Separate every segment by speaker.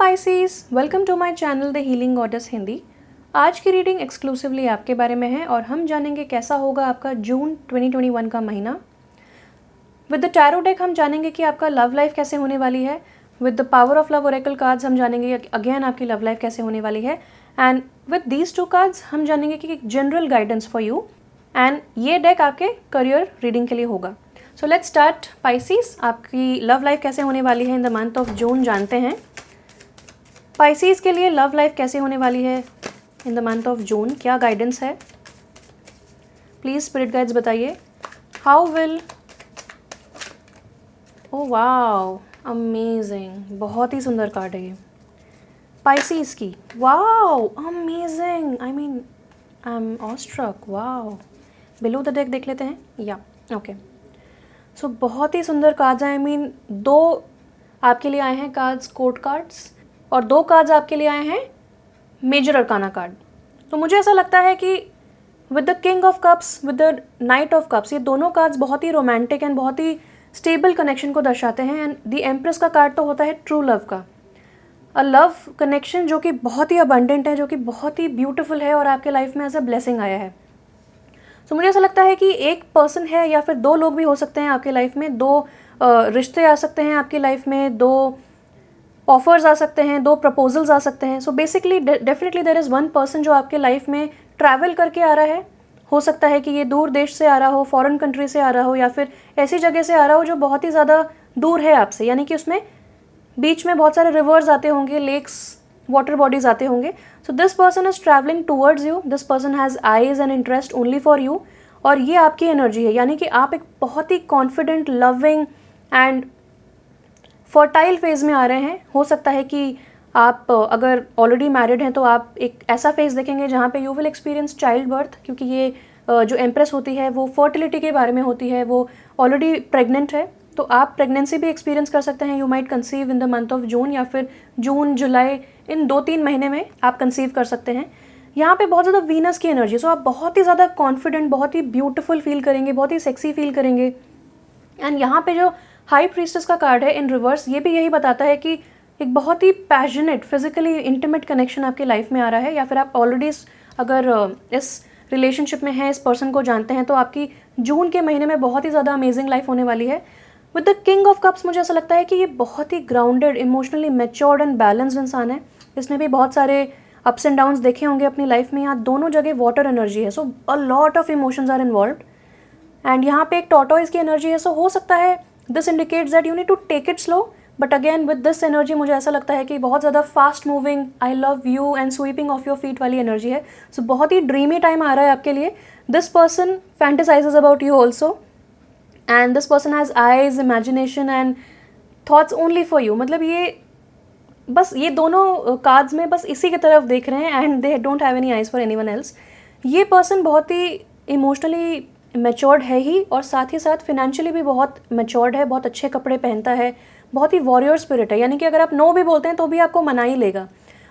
Speaker 1: Pisces, welcome to my channel the healing goddess Hindi. आज की reading exclusively आपके बारे में है और हम जानेंगे कैसा होगा आपका जून 2021 का महीना। विद द टैरो डेक हम जानेंगे कि आपका लव लाइफ कैसे होने वाली है। With the power of love Oracle cards हम जानेंगे अगेन आपकी लव लाइफ कैसे होने वाली है। And with these two cards हम जानेंगे कि general guidance for you. And ये डेक आपके करियर रीडिंग के लिए होगा। सो लेट्स स्टार्ट पाइसेस, आपकी लव लाइफ कैसे होने वाली है इन द मंथ ऑफ जून जानते हैं। पाइसेस के लिए लव लाइफ कैसे होने वाली है इन द मंथ ऑफ जून, क्या गाइडेंस है प्लीज स्पिरिट गाइड्स बताइए। How will, oh wow amazing, बहुत ही सुंदर कार्ड है ये पाइसेस की। Wow amazing, I am awestruck. Wow, below the deck देख लेते हैं। या ओके, सो बहुत ही सुंदर कार्ड्स हैं। दो आपके लिए आए हैं कार्ड्स, कोर्ट कार्ड्स, और दो कार्ड्स आपके लिए आए हैं मेजर अरकाना कार्ड। तो मुझे ऐसा लगता है कि with the king of cups, with the night of cups, ये दोनों कार्ड्स बहुत ही रोमांटिक एंड बहुत ही स्टेबल कनेक्शन को दर्शाते हैं। एंड द एम्प्रेस का कार्ड तो होता है ट्रू लव का, अ लव कनेक्शन जो कि बहुत ही अबंडेंट है, जो कि बहुत ही ब्यूटीफुल है और आपके लाइफ में एज अ ब्लेसिंग आया है। तो मुझे ऐसा लगता है कि एक पर्सन है या फिर दो लोग भी हो सकते हैं आपकी लाइफ में, दो रिश्ते आ सकते हैं आपकी लाइफ में, दो ऑफर्स आ सकते हैं, दो प्रपोजल्स आ सकते हैं। So basically definitely there is one person जो आपके लाइफ में ट्रैवल करके आ रहा है। हो सकता है कि ये दूर देश से आ रहा हो, फॉरेन कंट्री से आ रहा हो, या फिर ऐसी जगह से आ रहा हो जो बहुत ही ज़्यादा दूर है आपसे, यानी कि उसमें बीच में बहुत सारे रिवर्स आते होंगे, लेक्स, वाटर बॉडीज आते होंगे। So this person is travelling towards you, this person has eyes and interest only for you, और ये आपकी एनर्जी है। यानी कि आप एक बहुत ही confident, loving and fertile phase में आ रहे हैं। हो सकता है कि आप अगर ऑलरेडी मैरिड हैं तो आप एक ऐसा फेज़ देखेंगे जहाँ पे you will experience child birth, क्योंकि ये जो एम्प्रेस होती है वो फर्टिलिटी के बारे में होती है, वो ऑलरेडी प्रेग्नेंट है, तो आप प्रेगनेंसी भी एक्सपीरियंस कर सकते हैं। You might conceive in the month of जून, या फिर जून जुलाई, इन 2-3 महीने में आप कंसीव कर सकते हैं। यहाँ पे बहुत ज़्यादा वीनस की एनर्जी, सो आप बहुत ही ज़्यादा कॉन्फिडेंट, बहुत ही ब्यूटीफुल फील करेंगे, बहुत ही सेक्सी फील करेंगे। एंड यहाँ पे जो हाई प्रीस्टेस का कार्ड है इन रिवर्स, ये भी यही बताता है कि एक बहुत ही पैशनेट, फिजिकली इंटीमेट कनेक्शन आपकी लाइफ में आ रहा है, या फिर आप ऑलरेडी अगर इस रिलेशनशिप में हैं, इस पर्सन को जानते हैं, तो आपकी जून के महीने में बहुत ही ज़्यादा अमेजिंग लाइफ होने वाली है। With the king of cups मुझे ऐसा लगता है कि ये बहुत ही grounded, emotionally matured and balanced इंसान है। इसने भी बहुत सारे अप्स एंड डाउन्स देखे होंगे अपनी लाइफ में। यहाँ दोनों जगह वाटर एनर्जी है, so a lot of emotions are involved. And यहाँ पे एक टॉर्टोइज की एनर्जी है, सो हो सकता है this indicates that you need to take it slow, but again with this energy मुझे ऐसा लगता है कि बहुत ज़्यादा fast moving, I love you and sweeping of your feet वाली एनर्जी है। सो बहुत ही ड्रीमी टाइम आ रहा है आपके लिए। This person fantasises about you also, and this person has eyes, imagination and thoughts only for you. मतलब ये बस ये दोनों कार्ड्स में बस इसी की तरफ देख रहे हैं, and they don't have any eyes for anyone else. ये पर्सन बहुत ही इमोशनली मैच्योर्ड है ही, और साथ ही साथ फिनेंशियली भी बहुत मैच्योर्ड है, बहुत अच्छे कपड़े पहनता है, बहुत ही वॉरियर स्पिरिट है। यानी कि अगर आप नो भी बोलते हैं तो भी आपको मना ही लेगा,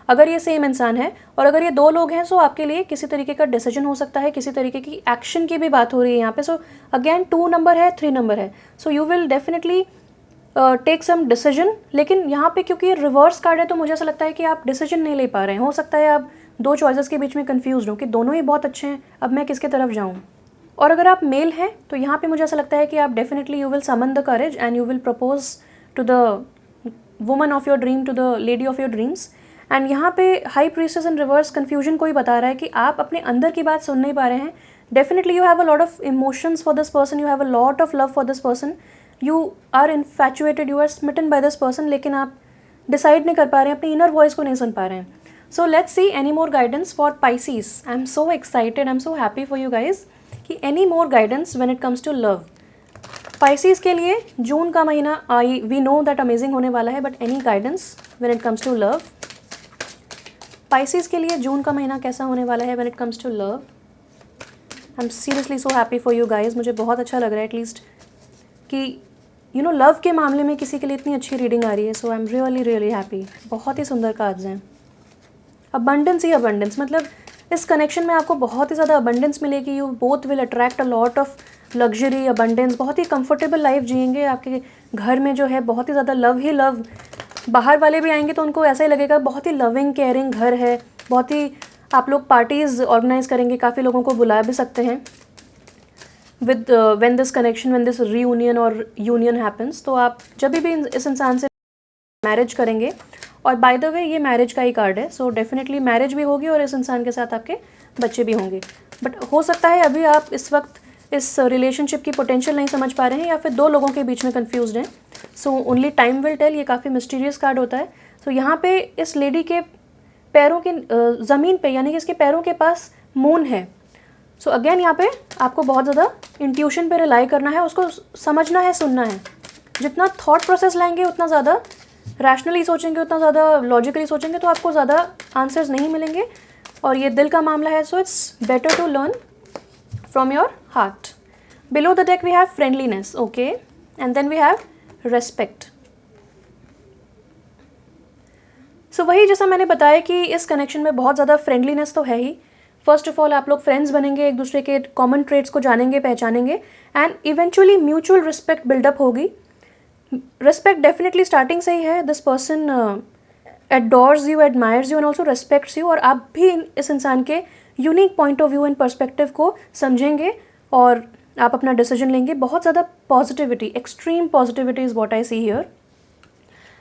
Speaker 1: अगर ये सेम इंसान है। और अगर ये दो लोग हैं सो आपके लिए किसी तरीके का डिसीजन हो सकता है, किसी तरीके की एक्शन की भी बात हो रही है यहाँ पे। सो अगेन 2 नंबर है, 3 नंबर है, so you will definitely take some decision. लेकिन यहाँ पे क्योंकि ये रिवर्स कार्ड है तो मुझे ऐसा लगता है कि आप डिसीजन नहीं ले पा रहे हैं। हो सकता है आप दो चॉइसेस के बीच में कंफ्यूज हो कि दोनों ही बहुत अच्छे हैं, अब मैं किसके तरफ जाऊँ। और अगर आप मेल हैं तो यहाँ पे मुझे ऐसा लगता है कि आप definitely you will summon the courage and you will propose to the woman of your dream, to the lady of your dreams. And यहाँ पे high priestess in reverse confusion को ही बता रहा है कि आप अपने अंदर की बात सुन नहीं पा रहे हैं। Definitely you have a lot of emotions for this person, you have a lot of love for this person, you are infatuated, you are smitten by this person, लेकिन आप डिसाइड नहीं कर पा रहे हैं, अपनी इनर वॉइस को नहीं सुन पा रहे हैं। So let's see any more guidance for Pisces. I am so excited, I am so happy for you guys कि any more guidance when it comes to love. Pisces के लिए जून का महीना वी नो दैट अमेजिंग होने वाला है, but any guidance when it comes to love. Pisces के लिए जून का महीना कैसा होने वाला है when it comes to love. I am seriously so happy for you guys. मुझे बहुत अच्छा लग रहा है एटलीस्ट कि यू नो लव के मामले में किसी के लिए इतनी अच्छी रीडिंग आ रही है। So I am really really happy. बहुत ही सुंदर कार्ड्स हैं। अबंडेंस ही अबंडेंस, मतलब इस कनेक्शन में आपको बहुत ही ज़्यादा अबंडेंस मिलेगी। You both will attract a lot of luxury, abundance, बहुत ही कंफर्टेबल लाइफ जिएंगे। आपके घर में जो है बहुत ही ज़्यादा लव ही लव बाहर वाले भी आएंगे तो उनको ऐसा ही लगेगा बहुत ही लविंग केयरिंग घर है, बहुत ही आप लोग पार्टीज़ ऑर्गेनाइज करेंगे, काफ़ी लोगों को बुला भी सकते हैं with when this connection, when this reunion और यूनियन हैपन्स। तो आप जब भी इस इंसान से मैरिज करेंगे, और बाय द वे ये मैरिज का ही कार्ड है, सो डेफिनेटली मैरिज भी होगी और इस इंसान के साथ आपके बच्चे भी होंगे। बट हो सकता है अभी आप इस वक्त इस रिलेशनशिप की पोटेंशियल नहीं समझ पा रहे हैं, या फिर दो लोगों के बीच में कन्फ्यूज्ड हैं। So only time will tell, ये काफ़ी मिस्टीरियस कार्ड होता है। सो यहाँ पे इस लेडी के पैरों के ज़मीन पे, यानी कि इसके पैरों के पास मून है। सो अगेन यहाँ पे आपको बहुत ज़्यादा इंट्यूशन पे रिलाई करना है, उसको समझना है, सुनना है। जितना थॉट प्रोसेस लाएंगे उतना ज़्यादा रैशनली सोचेंगे, उतना ज़्यादा लॉजिकली सोचेंगे, तो आपको ज़्यादा आंसर्स नहीं मिलेंगे, और ये दिल का मामला है। So it's better to learn from your heart. Below the deck we have friendliness, okay, and then we have respect. So वही जैसा मैंने बताया कि इस कनेक्शन में बहुत ज़्यादा फ्रेंडलीनेस तो है ही। फर्स्ट ऑफ ऑल आप लोग फ्रेंड्स बनेंगे, एक दूसरे के कॉमन ट्रेड्स को जानेंगे, पहचानेंगे, and eventually mutual respect build up होगी। रिस्पेक्ट डेफिनेटली स्टार्टिंग से ही है। This person adores you, admires you and also respects you, और आप भी इस इंसान के unique point of view and perspective को समझेंगे और आप अपना डिसीजन लेंगे। बहुत ज़्यादा positivity, extreme positivity is what I see here.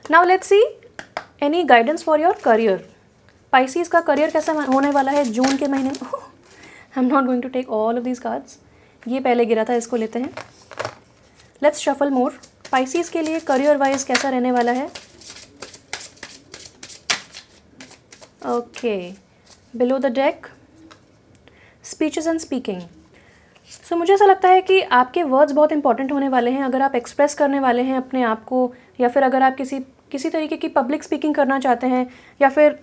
Speaker 1: Now let's see any guidance for your career. Pisces का करियर कैसा होने वाला है जून के महीने में। I am not going to take all of these cards, ये पहले गिरा था, इसको लेते हैं। Let's shuffle more. पाइसीज के लिए करियर वाइज कैसा रहने वाला है। Okay, below the deck speeches and speaking. So मुझे ऐसा लगता है कि आपके वर्ड्स बहुत इंपॉर्टेंट होने वाले हैं। अगर आप एक्सप्रेस करने वाले हैं अपने आप को, या फिर अगर आप किसी तरीके की पब्लिक स्पीकिंग करना चाहते हैं, या फिर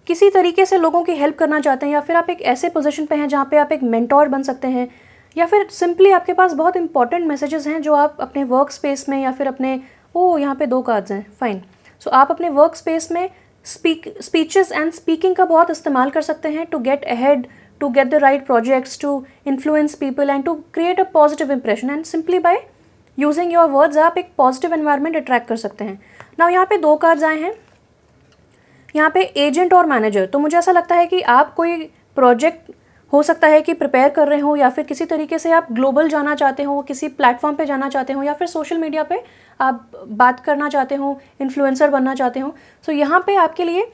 Speaker 1: किसी तरीके से लोगों की हेल्प करना चाहते हैं, या फिर आप एक ऐसे पोजीशन पे हैं जहाँ पे आप एक मेंटोर बन सकते हैं, या फिर सिंपली आपके पास बहुत इंपॉर्टेंट मैसेजेस हैं जो आप अपने वर्क स्पेस में, या फिर अपने यहाँ पे 2 कार्ड्स हैं, फाइन। सो आप अपने वर्क स्पेस में स्पीचेस एंड स्पीकिंग का बहुत इस्तेमाल कर सकते हैं to get ahead, to get the right projects, to influence people and to create a positive impression. And simply by using your words आप एक पॉजिटिव एनवायरनमेंट अट्रैक्ट कर सकते हैं। नाउ यहाँ पे 2 कार्ड्स आए हैं, यहाँ पे एजेंट और मैनेजर। तो मुझे ऐसा लगता है कि आप कोई प्रोजेक्ट हो सकता है कि प्रिपेयर कर रहे हो, या फिर किसी तरीके से आप ग्लोबल जाना चाहते हो, किसी प्लेटफॉर्म पे जाना चाहते हो, या फिर सोशल मीडिया पे आप बात करना चाहते हो, इन्फ्लुएंसर बनना चाहते हो। सो यहाँ पे आपके लिए,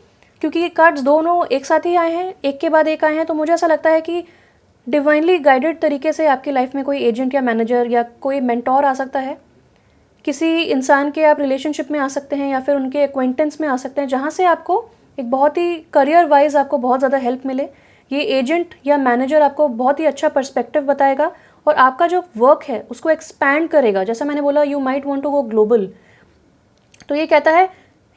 Speaker 1: क्योंकि ये कार्ड्स दोनों एक साथ ही आए हैं, एक के बाद एक आए हैं, तो मुझे ऐसा लगता है कि डिवाइनली गाइडेड तरीके से आपकी लाइफ में कोई एजेंट या मैनेजर या कोई मेंटोर आ सकता है। किसी इंसान के आप रिलेशनशिप में आ सकते हैं, या फिर उनके एक्वेंटेंस में आ सकते हैं, जहाँ से आपको एक बहुत ही करियर वाइज आपको बहुत ज़्यादा हेल्प मिले। ये एजेंट या मैनेजर आपको बहुत ही अच्छा पर्सपेक्टिव बताएगा, और आपका जो वर्क है उसको एक्सपैंड करेगा। जैसा मैंने बोला, you might want to go global, तो ये कहता है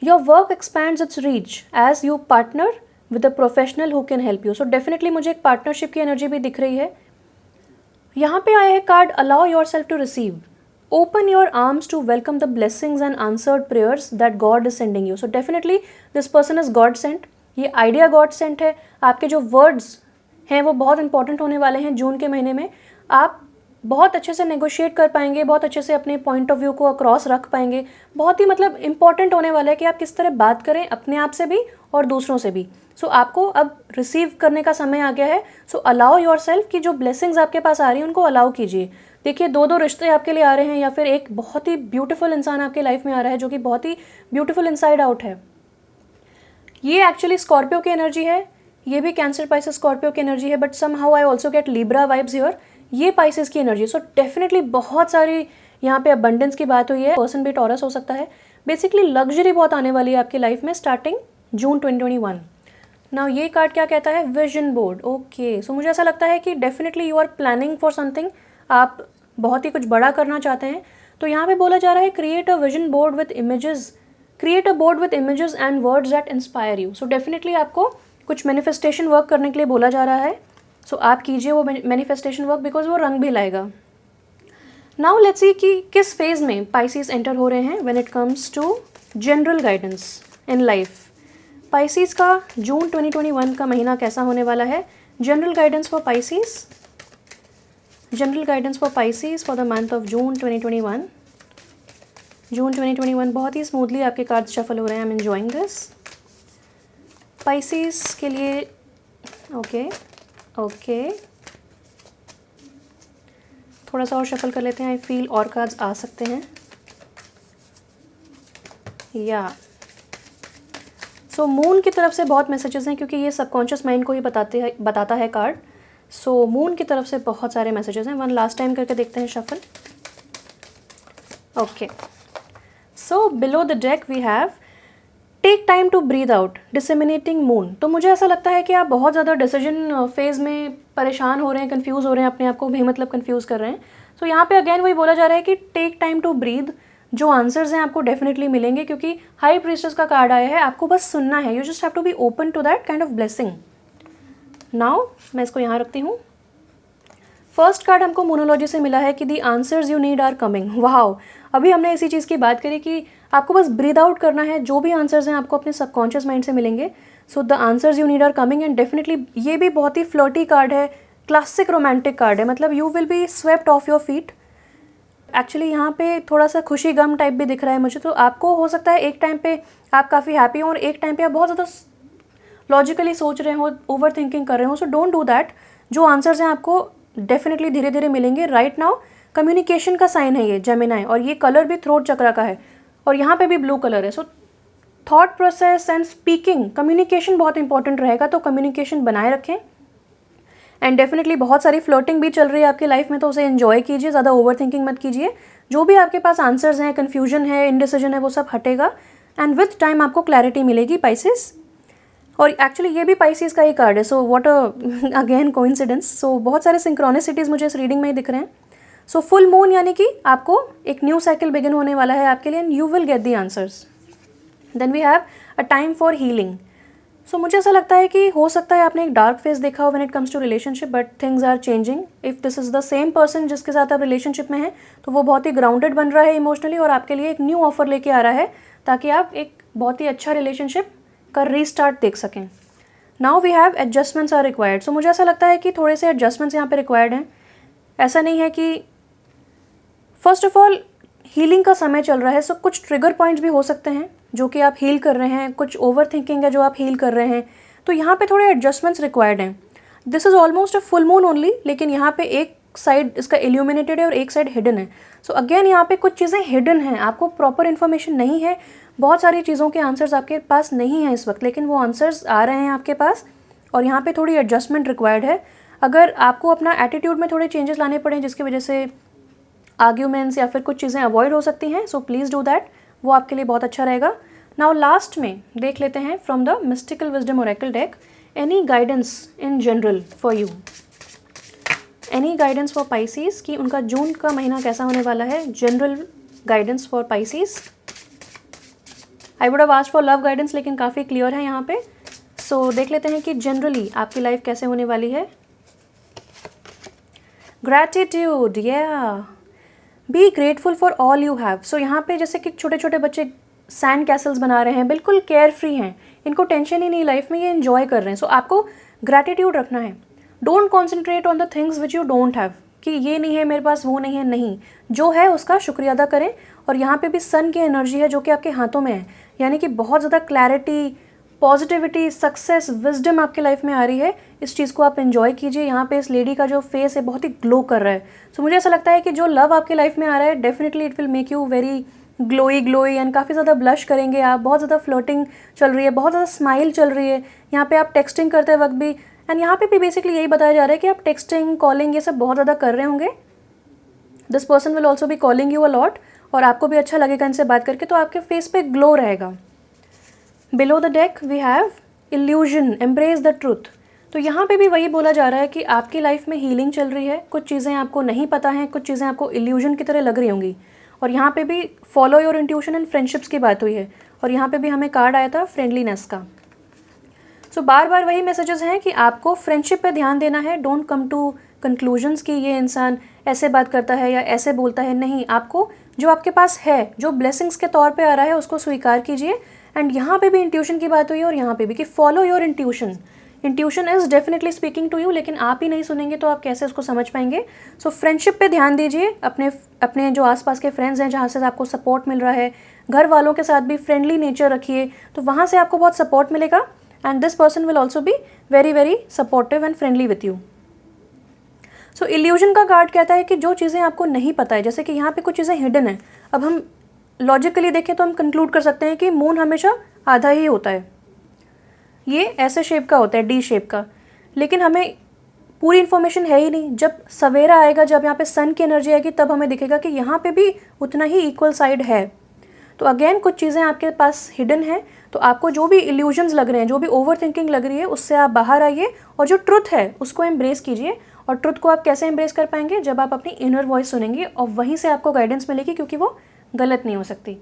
Speaker 1: your work expands its reach as you partner with a professional who can help you. So definitely मुझे एक पार्टनरशिप की एनर्जी भी दिख रही है। यहाँ पे आया है card allow yourself to receive, open your arms to welcome the blessings and answered prayers that God is sending you. So definitely this person is God sent. ये आइडिया गॉड सेंट है। आपके जो words हैं वो बहुत important होने वाले हैं जून के महीने में। आप बहुत अच्छे से नेगोशिएट कर पाएंगे, बहुत अच्छे से अपने पॉइंट ऑफ व्यू को अक्रॉस रख पाएंगे। बहुत ही मतलब इंपॉर्टेंट होने वाला है कि आप किस तरह बात करें अपने आप से भी और दूसरों से भी। सो आपको अब रिसीव करने का समय आ गया है। सो अलाउ योर सेल्फ कि जो ब्लेसिंग्स आपके पास आ रही हैं उनको अलाउ कीजिए। देखिए 2 रिश्ते आपके लिए आ रहे हैं, या फिर एक बहुत ही ब्यूटीफुल इंसान आपके लाइफ में आ रहा है जो कि बहुत ही ब्यूटीफुल इनसाइड आउट है। ये एक्चुअली स्कॉर्पियो की एनर्जी है, ये भी कैंसर पाइसेस स्कॉर्पियो की एनर्जी है, but somehow I also get Libra vibes here. ये पाइसेस की एनर्जी। सो डेफिनेटली बहुत सारी यहाँ पे अबंडेंस की बात हुई है। पर्सन भी टॉरस हो सकता है। बेसिकली लग्जरी बहुत आने वाली है आपकी लाइफ में स्टार्टिंग जून 2021। नाउ ये कार्ड क्या कहता है, विजन बोर्ड। ओके, सो मुझे ऐसा लगता है कि definitely you are planning for something, आप बहुत ही कुछ बड़ा करना चाहते हैं। तो यहाँ पे बोला जा रहा है create a vision board with images, create a board with images and words that inspire you. So definitely आपको कुछ मैनिफेस्टेशन वर्क करने के लिए बोला जा रहा है। सो आप कीजिए वो मैनिफेस्टेशन वर्क, बिकॉज वो रंग भी लाएगा। नाउ लेट्स सी कि किस फेज में पाइसीज एंटर हो रहे हैं when it comes to general guidance in life. Pisces का जून 2021 का महीना कैसा होने वाला है। General guidance for Pisces, general guidance for Pisces for the month of June 2021। जून 2021 बहुत ही स्मूथली आपके कार्ड्स शफल हो रहे हैं। I am enjoying this. Pisces के लिए ओके ओके, थोड़ा सा और शफल कर लेते हैं। आई फील और कार्ड्स आ सकते हैं या सो मून की तरफ से बहुत मैसेजेस हैं, क्योंकि ये सबकॉन्शियस माइंड को ही बताता है कार्ड। सो मून की तरफ से बहुत सारे मैसेजेस हैं। वन लास्ट टाइम करके देखते हैं shuffle. Okay, so below the deck we have take time to breathe out, disseminating moon. तो मुझे ऐसा लगता है कि आप बहुत ज़्यादा डिसीजन फेज़ में परेशान हो रहे हैं, कंफ्यूज हो रहे हैं, अपने आप को भी मतलब कंफ्यूज कर रहे हैं। तो यहाँ पे अगेन वही बोला जा रहा है कि टेक टाइम टू ब्रीद। जो आंसर्स हैं आपको डेफिनेटली मिलेंगे, क्योंकि हाई प्रीस्टेस का कार्ड आया है। आपको बस सुनना है, you just have to be open to that kind of blessing. Now मैं इसको यहाँ रखती हूँ। फर्स्ट कार्ड हमको मोनोलॉजी से मिला है कि the answers you need are coming. Wow, अभी हमने इसी चीज़ की बात करी कि आपको बस ब्रीद आउट करना है। जो भी आंसर्स हैं आपको अपने सबकॉन्शियस माइंड से मिलेंगे। So the answers you need are coming. And definitely ये भी बहुत ही फ्लर्टी कार्ड है, क्लासिक रोमांटिक कार्ड है। मतलब you will be swept off your feet. Actually यहाँ पे थोड़ा सा खुशी गम टाइप भी दिख रहा है मुझे। तो आपको हो सकता है एक टाइम पे आप काफ़ी हैप्पी हो और एक टाइम पे आप बहुत ज़्यादा लॉजिकली सोच रहे हो, ओवर थिंकिंग कर रहे हो। So don't do that. जो आंसर्स हैं आपको डेफिनेटली धीरे धीरे मिलेंगे। राइट नाउ कम्युनिकेशन का साइन है ये जेमिनी, और ये कलर भी थ्रोट चक्रा का है, और यहाँ पे भी ब्लू कलर है। So thought process and speaking, communication बहुत इंपॉर्टेंट रहेगा। तो कम्युनिकेशन बनाए रखें। एंड डेफिनेटली बहुत सारी फ्लोटिंग भी चल रही है आपकी लाइफ में, तो उसे एंजॉय कीजिए, ज़्यादा ओवर थिंकिंग मत कीजिए। जो भी आपके पास आंसर्स हैं, कन्फ्यूजन है, इनडिसीजन है, वो सब हटेगा। एंड विथ टाइम आपको क्लैरिटी मिलेगी पाइसेस। और एक्चुअली ये भी पाइसेस का ही कार्ड है। So what again coincidence. So बहुत सारे सिंक्रोनिसिटीज़ मुझे इस रीडिंग में ही दिख रहे हैं। सो फुल मून यानी कि आपको एक न्यू साइकिल बिगिन होने वाला है आपके लिए, and you will get the answers. Then we have a time for healing. So मुझे ऐसा लगता है कि हो सकता है आपने एक डार्क फेस देखा हो when it comes to relationship, but things are changing. If this is the same person जिसके साथ आप रिलेशनशिप में हैं, तो वो बहुत ही ग्राउंडेड बन रहा है इमोशनली, और आपके लिए एक न्यू ऑफर लेके आ रहा है, ताकि आप एक बहुत ही अच्छा रिलेशनशिप का रीस्टार्ट देख सकें। Now we have adjustments are required. So मुझे ऐसा लगता है कि थोड़े से एडजस्टमेंट्स यहाँ पे रिक्वायर्ड हैं। ऐसा नहीं है कि फर्स्ट ऑफ ऑल हीलिंग का समय चल रहा है। सो कुछ ट्रिगर पॉइंट्स भी हो सकते हैं जो कि आप हील कर रहे हैं, कुछ ओवर थिंकिंग है जो आप हील कर रहे हैं। तो यहाँ पे थोड़े एडजस्टमेंट्स रिक्वायर्ड हैं। This is almost a full moon only, लेकिन यहाँ पे एक साइड इसका इल्यूमिनेटेड है और एक साइड हिडन है। सो अगेन यहाँ पे कुछ चीज़ें हिडन हैं, आपको प्रॉपर इन्फॉर्मेशन नहीं है। बहुत सारी चीज़ों के आंसर्स आपके पास नहीं हैं इस वक्त, लेकिन वो आंसर्स आ रहे हैं आपके पास, और यहाँ पे थोड़ी एडजस्टमेंट रिक्वायर्ड है। अगर आपको अपना एटीट्यूड में थोड़े चेंजेस लाने पड़े, जिसकी वजह से आर्ग्यूमेंट्स या फिर कुछ चीज़ें अवॉइड हो सकती हैं, सो प्लीज़ डू दैट। वो आपके लिए बहुत अच्छा रहेगा। नाउ लास्ट में देख लेते हैं from the mystical wisdom Oracle deck, any guidance in general for you, any guidance for Pisces, कि उनका जून का महीना कैसा होने वाला है। General guidance for Pisces. I would have asked for love guidance, लेकिन काफ़ी क्लियर है यहाँ पे। सो देख लेते हैं कि जनरली आपकी लाइफ कैसे होने वाली है। ग्रैटिट्यूड, या be grateful for all you have. So यहाँ पे जैसे कि छोटे छोटे बच्चे सैंड कैसल्स बना रहे हैं, बिल्कुल केयर फ्री हैं, इनको टेंशन ही नहीं लाइफ में, ये एंजॉय कर रहे हैं। सो आपको ग्रैटिट्यूड रखना है। Don't concentrate on the things which you don't have, कि ये नहीं है मेरे पास, वो नहीं है, नहीं, जो है उसका शुक्रिया अदा करें। और यहाँ पे भी सन की एनर्जी है जो कि आपके हाथों में है, यानी कि बहुत ज़्यादा क्लैरिटी, पॉजिटिविटी, सक्सेस, विजडम आपकी लाइफ में आ रही है। इस चीज़ को आप एंजॉय कीजिए। यहाँ पे इस लेडी का जो फेस है बहुत ही ग्लो कर रहा है। सो मुझे ऐसा लगता है कि जो लव आपकी लाइफ में आ रहा है, definitely it will make you very glowy and काफ़ी ज़्यादा ब्लश करेंगे आप। बहुत ज़्यादा फ्लोटिंग चल रही है, बहुत ज़्यादा स्माइल चल रही है यहाँ पे, आप टेक्सटिंग करते वक्त भी। एंड यहाँ पे भी बेसिकली यही बताया जा रहा है कि आप टेक्सटिंग, कॉलिंग, ये सब बहुत ज़्यादा कर रहे होंगे। This person will also be calling you a lot, और आपको भी अच्छा लगेगा इनसे बात करके, तो आपके फेस पे ग्लो रहेगा। Below the deck we have illusion, embrace the truth. तो यहाँ पे भी वही बोला जा रहा है कि आपकी लाइफ में हीलिंग चल रही है। कुछ चीज़ें आपको नहीं पता हैं, कुछ चीज़ें आपको इल्यूजन की तरह लग रही होंगी। और यहाँ पे भी follow your intuition and friendships की बात हुई है, और यहाँ पे भी हमें कार्ड आया था फ्रेंडलीनेस का। सो बार बार वही मैसेजेस हैं कि आपको फ्रेंडशिप पे ध्यान देना है। डोंट कम टू कंक्लूजन्स कि ये इंसान ऐसे बात करता है या ऐसे बोलता है। नहीं, आपको जो आपके पास है, जो ब्लेसिंग्स के तौर पे आ रहा है, उसको स्वीकार कीजिए। एंड यहाँ पे भी इंट्यूशन की बात हुई है, और यहाँ पे भी कि follow your intuition, intuition is definitely speaking to you, लेकिन आप ही नहीं सुनेंगे तो आप कैसे उसको समझ पाएंगे। सो फ्रेंडशिप पे ध्यान दीजिए, अपने अपने जो आसपास के फ्रेंड्स हैं जहाँ से आपको सपोर्ट मिल रहा है, घर वालों के साथ भी फ्रेंडली नेचर रखिए, तो वहाँ से आपको बहुत सपोर्ट मिलेगा। And this person will also be very very supportive and friendly with you. So illusion का कार्ड कहता है कि जो चीज़ें आपको नहीं पता है, जैसे कि यहाँ पे कुछ चीज़ें हिडन है, अब हम लॉजिकली देखें तो हम कंक्लूड कर सकते हैं कि मून हमेशा आधा ही होता है, ये ऐसे शेप का होता है, डी शेप का, लेकिन हमें पूरी इन्फॉर्मेशन है ही नहीं। जब सवेरा आएगा, जब यहाँ पे सन की एनर्जी आएगी, तब हमें दिखेगा कि यहाँ पे भी उतना ही इक्वल साइड है। तो अगेन कुछ चीज़ें आपके पास हिडन है, तो आपको जो भी इल्यूजन्स लग रहे हैं, जो भी ओवर थिंकिंग लग रही है, उससे आप बाहर आइए और जो ट्रुथ है उसको एम्ब्रेस कीजिए। और ट्रुथ को आप कैसे एम्ब्रेस कर पाएंगे? जब आप अपनी इनर वॉइस सुनेंगे और वहीं से आपको गाइडेंस मिलेगी, क्योंकि वो गलत नहीं हो सकती।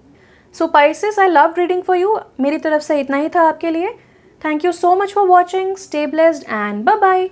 Speaker 1: So Pisces, I love reading for you. मेरी तरफ से इतना ही था आपके लिए। Thank you so much for watching. Stay blessed and bye bye.